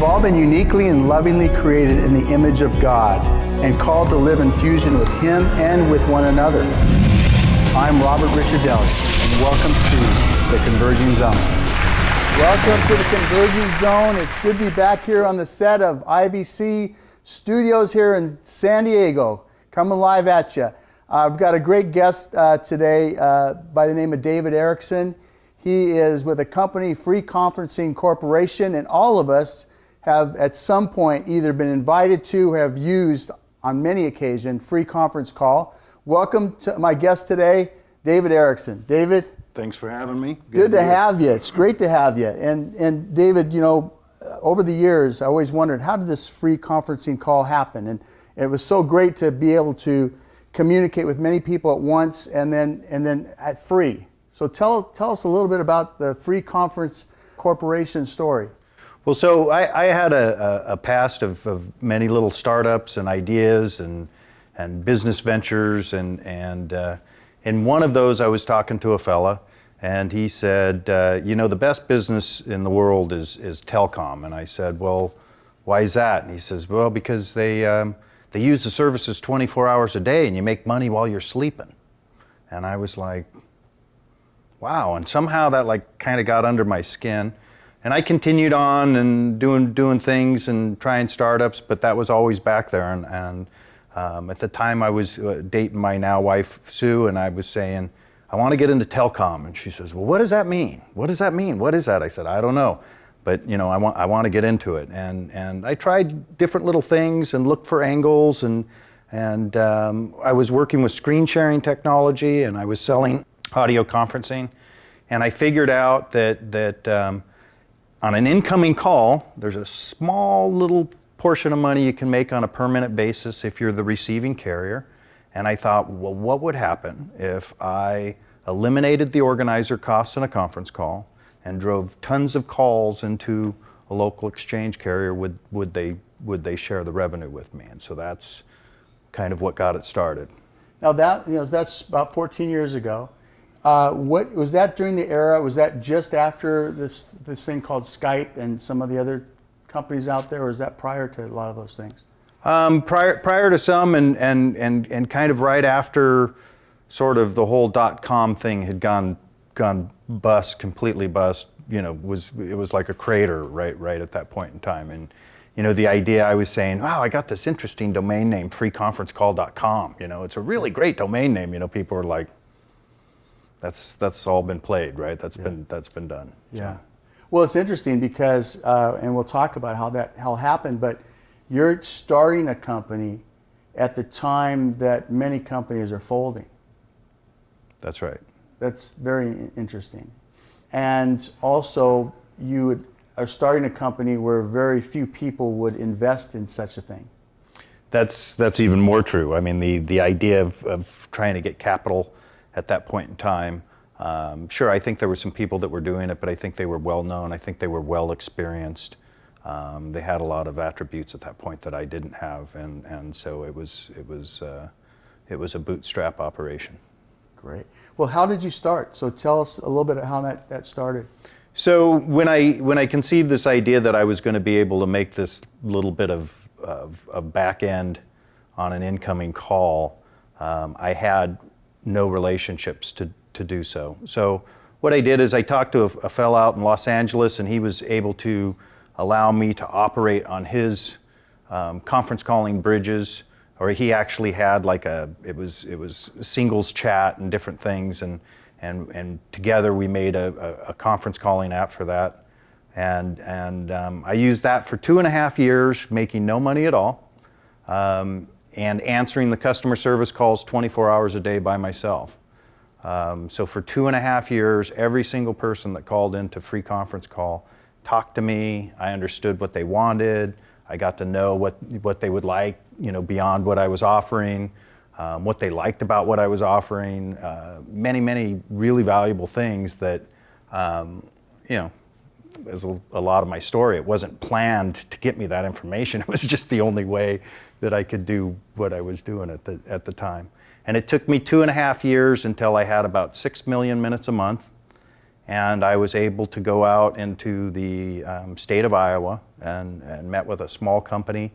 all been uniquely and lovingly created in the image of God and called to live in fusion with Him and with one another. I'm Robert Ricciardelli, and welcome to the Converging Zone. Welcome to the Converging Zone. It's good to be back here on the set of IBC Studios here in San Diego, coming live at you. I've got a great guest today by the name of David Erickson. He is with a company, Free Conferencing Corporation, and all of us have at some point either been invited to or have used on many occasions free conference call. Welcome to my guest today, David Erickson. David? Thanks for having me. Good to have you. It's great to have you. And David, you know, over the years, I always wondered, how did this free conferencing call happen? And it was so great to be able to communicate with many people at once and then at free. So tell us a little bit about the Free Conference Corporation story. Well, so I had a past of many little startups and ideas and business ventures, and in one of those I was talking to a fella, and he said, you know, the best business in the world is telecom. And I said, well, why is that? And he says, well, because they use the services 24 hours a day and you make money while you're sleeping. And I was like, wow. And somehow that like kind of got under my skin. And I continued on and doing things and trying startups, but that was always back there. And at the time I was dating my now wife, Sue, and I was saying, I want to get into telecom. And she says, well, what does that mean? What does that mean? What is that? I said, I don't know. But you know, I want to get into it. And I tried different little things and looked for angles, and I was working with screen sharing technology, and I was selling audio conferencing. And I figured out that on an incoming call, there's a small little portion of money you can make on a per minute basis if you're the receiving carrier. And I thought, well, what would happen if I eliminated the organizer costs in a conference call and drove tons of calls into a local exchange carrier? Would they share the revenue with me? And so that's kind of what got it started. Now that's about 14 years ago. What was that during the era? Was that just after this thing called Skype and some of the other companies out there, or is that prior to a lot of those things? Prior to some, and kind of right after sort of the whole .com thing had gone bust, completely bust. You know, it was like a crater right at that point in time. And you know, the idea, I was saying, wow, I got this interesting domain name, freeconferencecall.com. You know, it's a really great domain name. You know, people are like, that's all been played, right? That's been done. Yeah. So. Well, it's interesting because, and we'll talk about how that happened, but you're starting a company at the time that many companies are folding. That's right. That's very interesting. And also, you are starting a company where very few people would invest in such a thing. That's even more true. I mean, the idea of trying to get capital at that point in time, sure, I think there were some people that were doing it, but I think they were well known. I think they were well experienced. They had a lot of attributes at that point that I didn't have, and so it was a bootstrap operation. Great. Well, how did you start? So tell us a little bit of how that started. So when I conceived this idea that I was going to be able to make this little bit of back end on an incoming call, I had no relationships to do so. So what I did is I talked to a fellow out in Los Angeles, and he was able to allow me to operate on his conference calling bridges, or he actually had like it was singles chat and different things, and together we made a conference calling app for that, and I used that for 2.5 years, making no money at all, and answering the customer service calls 24 hours a day by myself. So for 2.5 years, every single person that called into Free Conference Call talked to me. I understood what they wanted. I got to know what they would like, you know, beyond what I was offering, what they liked about what I was offering, many really valuable things that, you know, is a lot of my story. It wasn't planned to get me that information. It was just the only way that I could do what I was doing at the time. And it took me 2.5 years until I had about 6 million minutes a month. and I was able to go out into the state of Iowa and met with a small company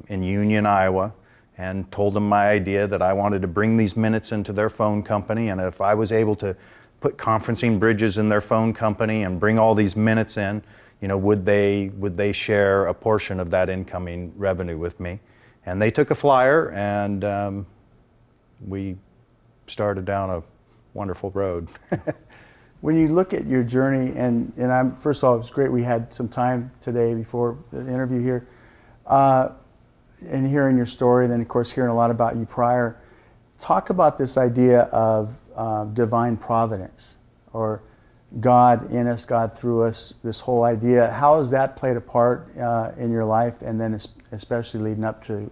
in Union, Iowa, and told them my idea that I wanted to bring these minutes into their phone company, and if I was able to put conferencing bridges in their phone company and bring all these minutes in, would they share a portion of that incoming revenue with me? And they took a flyer, and we started down a wonderful road. When you look at your journey, and I'm first of all, it was great we had some time today before the interview here, and hearing your story, then of course hearing a lot about you prior. Talk about this idea of divine providence, or God in us, God through us, this whole idea. How has that played a part in your life, and then especially leading up to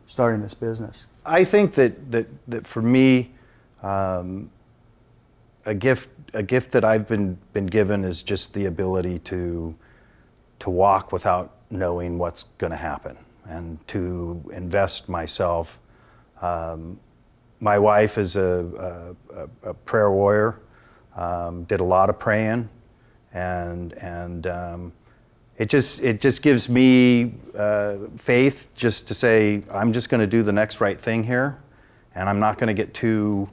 starting this business? I think that for me, a gift that I've been given is just the ability to walk without knowing what's going to happen, and to invest myself. My wife is a prayer warrior, did a lot of praying, and it just gives me faith just to say, I'm just going to do the next right thing here, and I'm not going to get too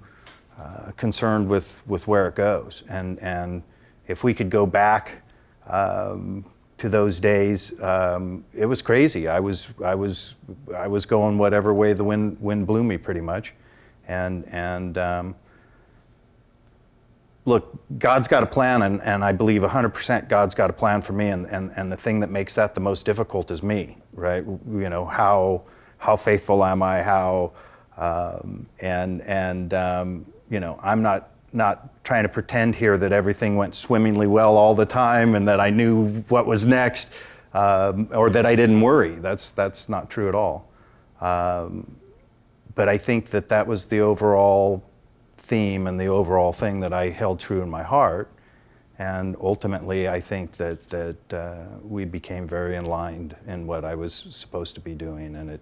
concerned with where it goes. And if we could go back to those days, it was crazy. I was going whatever way the wind blew me, pretty much. And look, God's got a plan, and I believe 100% God's got a plan for me, and the thing that makes that the most difficult is me, right? How faithful am I? I'm not trying to pretend here that everything went swimmingly well all the time and that I knew what was next, or that I didn't worry. That's not true at all. But I think that was the overall theme and the overall thing that I held true in my heart. And ultimately, I think that we became very aligned in what I was supposed to be doing, and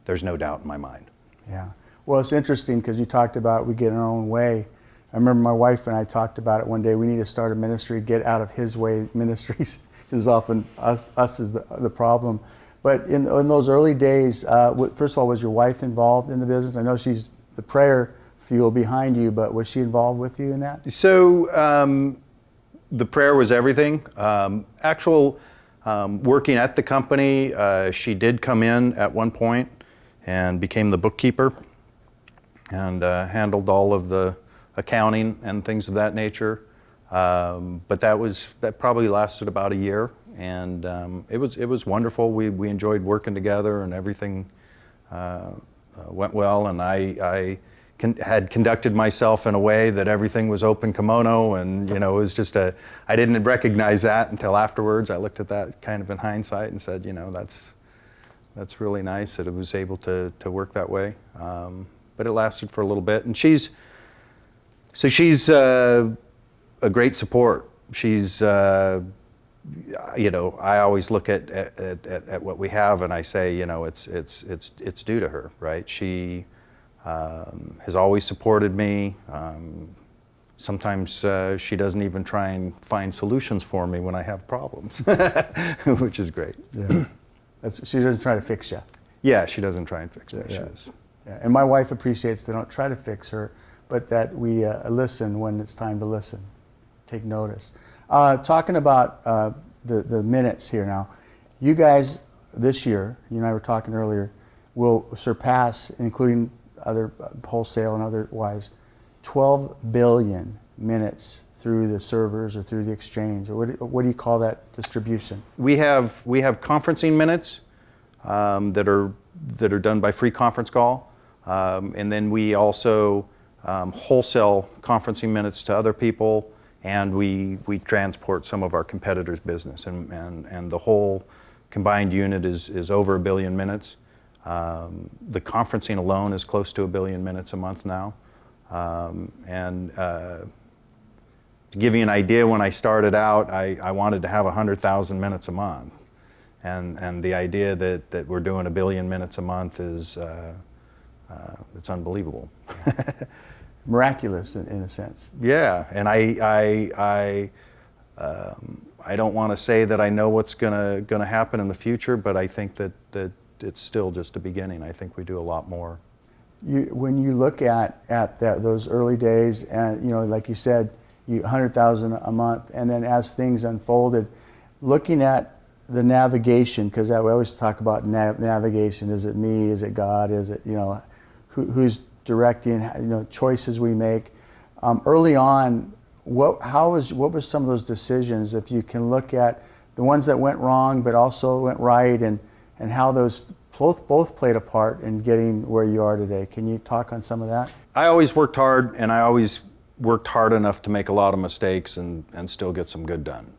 there's no doubt in my mind. Yeah. Well, it's interesting because you talked about we get in our own way. I remember my wife and I talked about it one day. We need to start a ministry, get out of his way ministries, because often us is the problem. But in those early days, first of all, was your wife involved in the business? I know she's the prayer fuel behind you, but was she involved with you in that? So the prayer was everything. Working at the company, she did come in at one point and became the bookkeeper, and handled all of the accounting and things of that nature. But that probably lasted about a year, and it was wonderful. We enjoyed working together, and everything went well. And I had conducted myself in a way that everything was open kimono, and it was just I didn't recognize that until afterwards. I looked at that kind of in hindsight and said, that's really nice that it was able to work that way. But it lasted for a little bit, and she's a great support. She's I always look at what we have, and I say, it's due to her, right? She has always supported me. Sometimes she doesn't even try and find solutions for me when I have problems, which is great. Yeah. She doesn't try to fix you. Yeah, she doesn't try and fix me. Yeah. Yeah. And my wife appreciates they don't try to fix her, but that we listen when it's time to listen, take notice. Talking about the minutes here now, you guys this year, you and I were talking earlier, will surpass, including other wholesale and otherwise, 12 billion minutes through the servers or through the exchange, or what do you call that distribution? We have conferencing minutes that are done by free conference call, and then we also wholesale conferencing minutes to other people, and we transport some of our competitors' business, and the whole combined unit is over 1 billion minutes. The conferencing alone is close to 1 billion minutes a month now, and to give you an idea, when I started out, I wanted to have 100,000 minutes a month, and the idea that we're doing 1 billion minutes a month is it's unbelievable. miraculous in a sense. Yeah, and I don't want to say that I know what's gonna happen in the future, but I think that it's still just a beginning. I think we do a lot more. When you look at those early days, and like you said, 100,000 a month, and then as things unfolded, looking at the navigation, because we always talk about navigation. Is it me? Is it God? Is it who's directing? Choices we make. Early on, what was some of those decisions? If you can look at the ones that went wrong, but also went right, and how those both played a part in getting where you are today. Can you talk on some of that? I always worked hard, and I always worked hard enough to make a lot of mistakes and still get some good done.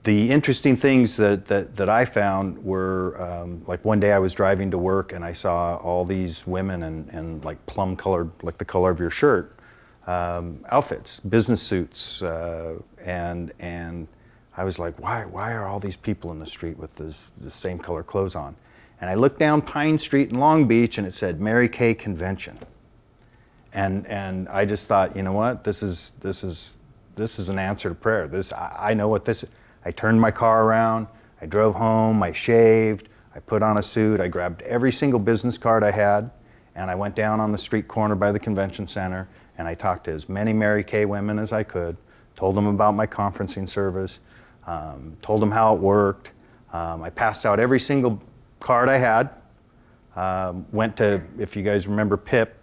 The interesting things that I found were, like one day I was driving to work and I saw all these women in like plum colored, like the color of your shirt, outfits, business suits, and I was like, why are all these people in the street with the same color clothes on? And I looked down Pine Street in Long Beach and it said Mary Kay Convention. And I just thought, you know what, this is an answer to prayer. I know what this is. I turned my car around, I drove home, I shaved, I put on a suit, I grabbed every single business card I had, and I went down on the street corner by the convention center, and I talked to as many Mary Kay women as I could, told them about my conferencing service, told them how it worked. I passed out every single card I had, went to, if you guys remember PIP,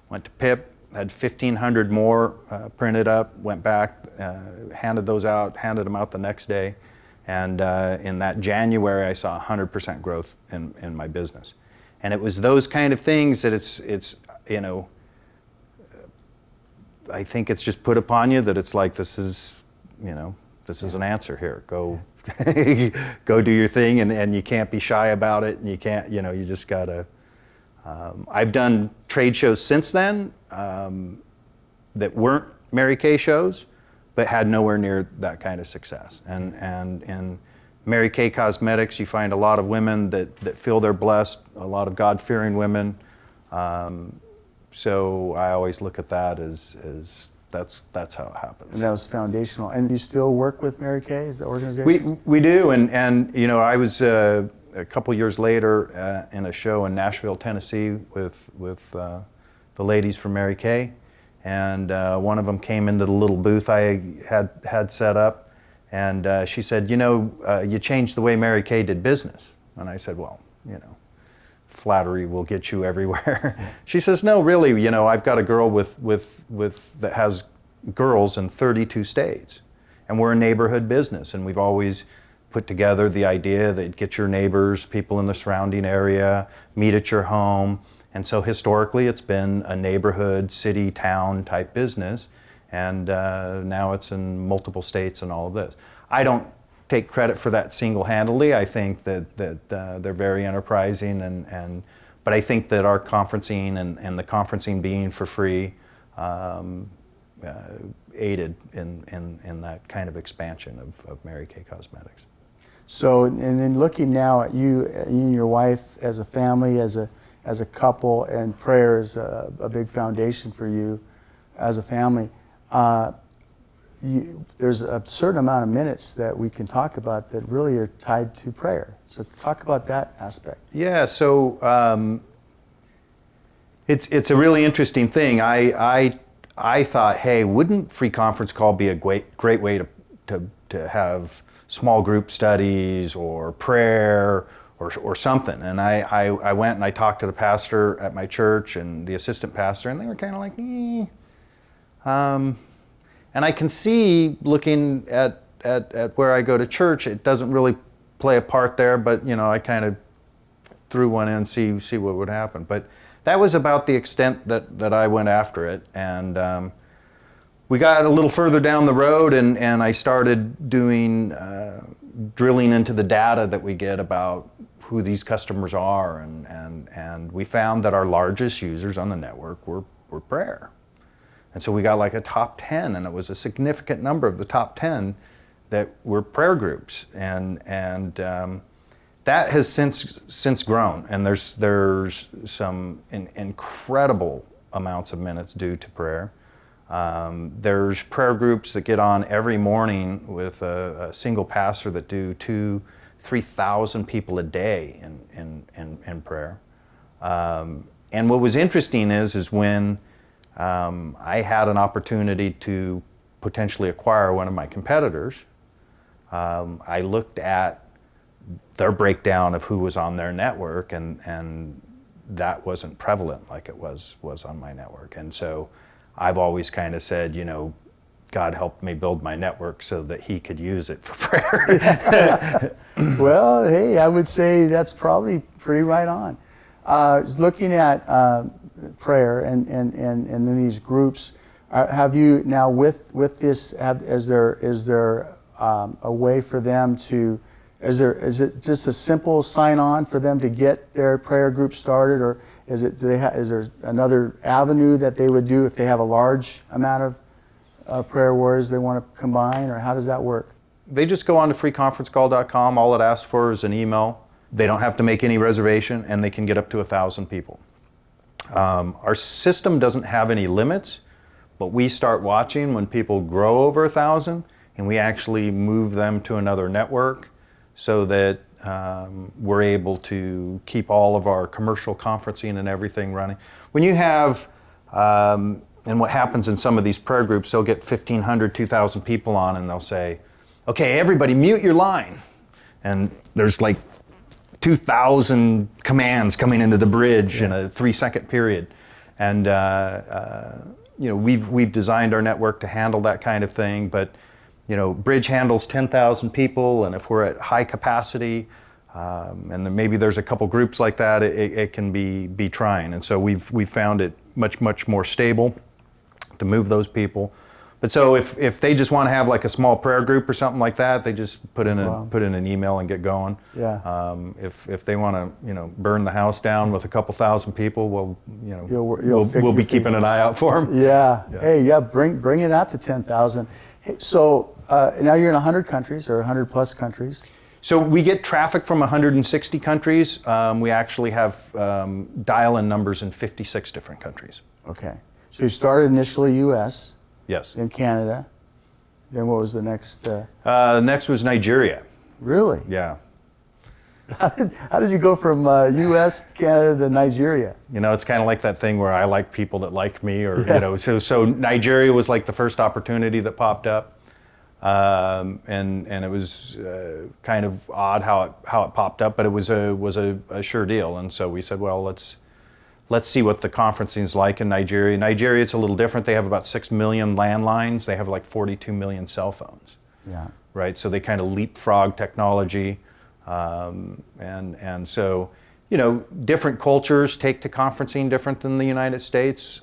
went to PIP, had 1,500 more printed up, went back, handed those out, handed them out the next day. And in that January, I saw 100% growth in my business. And it was those kind of things that it's I think it's just put upon you that it's like, this is an answer here. Go, go do your thing, and you can't be shy about it, and you can't, you just gotta. I've done trade shows since then that weren't Mary Kay shows, but had nowhere near that kind of success. And in Mary Kay Cosmetics, you find a lot of women that feel they're blessed, a lot of God-fearing women. So I always look at that as that's how it happens. And that was foundational. And you still work with Mary Kay as the organization? We do, and I was a couple years later in a show in Nashville, Tennessee with the ladies from Mary Kay, and one of them came into the little booth I had set up, and she said, you changed the way Mary Kay did business. And I said, well, flattery will get you everywhere. She says, no, really, I've got a girl that has girls in 32 states, and we're a neighborhood business, and we've always put together the idea that get your neighbors, people in the surrounding area, meet at your home. And so historically it's been a neighborhood, city, town type business, and now it's in multiple states and all of this. I don't take credit for that single-handedly. I think that they're very enterprising, but I think that our conferencing and the conferencing being for free aided in that kind of expansion of Mary Kay Cosmetics. So, and then looking now at you and your wife as a family, as a couple, and prayer is a big foundation for you as a family. There's a certain amount of minutes that we can talk about that really are tied to prayer. So talk about that aspect. Yeah, so it's a really interesting thing. I thought, hey, wouldn't free conference call be a great way to have small group studies or prayer or something? And I went and I talked to the pastor at my church and the assistant pastor, and they were kind of like, and I can see, looking at where I go to church, it doesn't really play a part there, but I kind of threw one in, see what would happen. But that was about the extent that I went after it. And we got a little further down the road, and I started doing drilling into the data that we get about who these customers are, and we found that our largest users on the network were prayer. And so we got like a top 10, and it was a significant number of the top 10 that were prayer groups, and that has since grown, and there's some incredible amounts of minutes due to prayer. There's prayer groups that get on every morning with a single pastor that do 2,000-3,000 people a day in prayer. And what was interesting is when I had an opportunity to potentially acquire one of my competitors, I looked at their breakdown of who was on their network, and that wasn't prevalent like it was on my network. And so I've always kind of said, God helped me build my network so that he could use it for prayer. Well, hey, I would say that's probably pretty right on. Looking at prayer and in these groups, have you now with this? Is there a way for them to? Is it just a simple sign on for them to get their prayer group started, or is there another avenue that they would do if they have a large amount of prayer warriors they want to combine, or how does that work? They just go on to freeconferencecall.com. All it asks for is an email. They don't have to make any reservation, and they can get up to 1,000 people. Our system doesn't have any limits, but we start watching when people grow over 1,000, and we actually move them to another network so that we're able to keep all of our commercial conferencing and everything running. When you have, and what happens in some of these prayer groups, they'll get 1,500, 2,000 people on, and they'll say, okay, everybody mute your line. And there's like 2,000 commands coming into the bridge in a 3-second period. And we've designed our network to handle that kind of thing, but Bridge handles 10,000 people, and if we're at high capacity, and then maybe there's a couple groups like that, it can be trying. And so we've found it much more stable to move those people. But so if they just want to have like a small prayer group or something like that, they just put in an email and get going. Yeah. If they want to burn the house down with a couple thousand people, well we'll be keeping an eye out for them. Yeah. Hey, yeah. Bring it out to 10,000. Hey, so now you're in 100 countries or 100 plus countries. So we get traffic from 160 countries. We actually have dial-in numbers in 56 different countries. Okay. So you started initially U.S. Yes. In Canada. Then what was the next? Next was Nigeria. Really? Yeah. How did you go from U.S., Canada to Nigeria? It's kind of like that thing where I like people that like me, or So Nigeria was like the first opportunity that popped up, and it was kind of odd how it popped up, but it was a sure deal, and so we said, well, let's see what the conferencing is like in Nigeria. Nigeria, it's a little different. They have about 6 million landlines. They have like 42 million cell phones. Yeah. Right. So they kind of leapfrog technology. And so, different cultures take to conferencing different than the United States.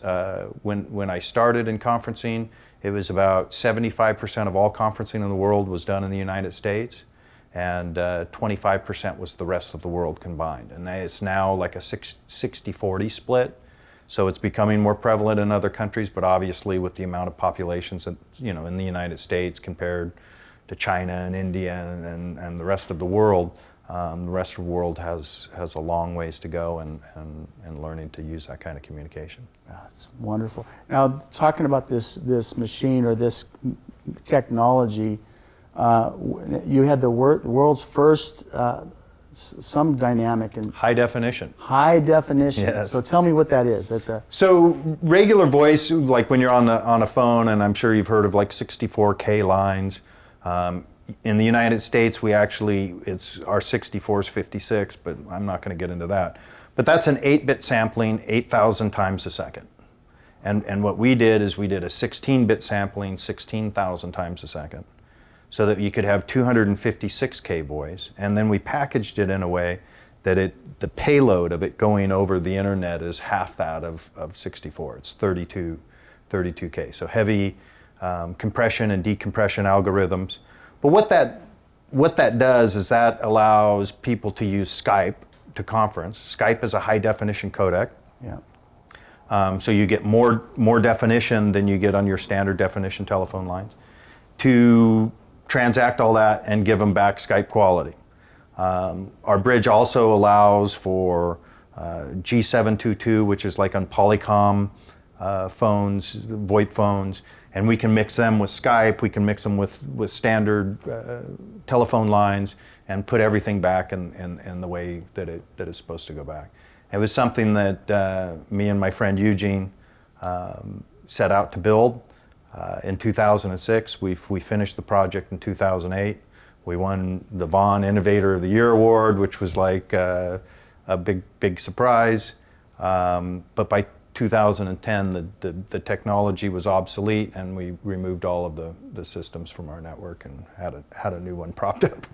When I started in conferencing, it was about 75% of all conferencing in the world was done in the United States, and 25% was the rest of the world combined. And it's now like a 60-40 split. So it's becoming more prevalent in other countries, but obviously with the amount of populations that, in the United States compared to China and India and the rest of the world, has a long ways to go in learning to use that kind of communication. That's wonderful. Now, talking about this machine or this technology, you had the world's first some dynamic and high definition. High definition. Yes. So tell me what that is. So regular voice, like when you're on a phone, and I'm sure you've heard of like 64K lines. In the United States, our 64 is 56, but I'm not going to get into that. But that's an 8-bit sampling, 8,000 times a second. And what we did is we did a 16-bit sampling, 16,000 times a second, so that you could have 256K voice. And then we packaged it in a way that the payload of it going over the internet is half that of 64. It's 32K. So heavy compression and decompression algorithms. But what that does is that allows people to use Skype to conference. Skype is a high definition codec. Yeah. So you get more definition than you get on your standard definition telephone lines, to transact all that and give them back Skype quality. Our bridge also allows for G722, which is like on Polycom phones, VoIP phones, and we can mix them with Skype, we can mix them with standard telephone lines, and put everything back in the way that it's supposed to go back. It was something that me and my friend Eugene set out to build. In 2006, we finished the project in 2008. We won the Vaughan Innovator of the Year Award, which was like a big surprise. But by 2010, the technology was obsolete, and we removed all of the systems from our network and had a new one propped up.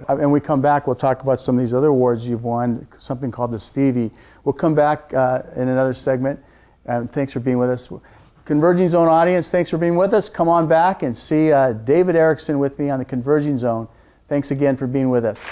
And we come back, we'll talk about some of these other awards you've won, something called the Stevie. We'll come back in another segment, and thanks for being with us. Converging Zone audience, thanks for being with us. Come on back and see David Erickson with me on the Converging Zone. Thanks again for being with us.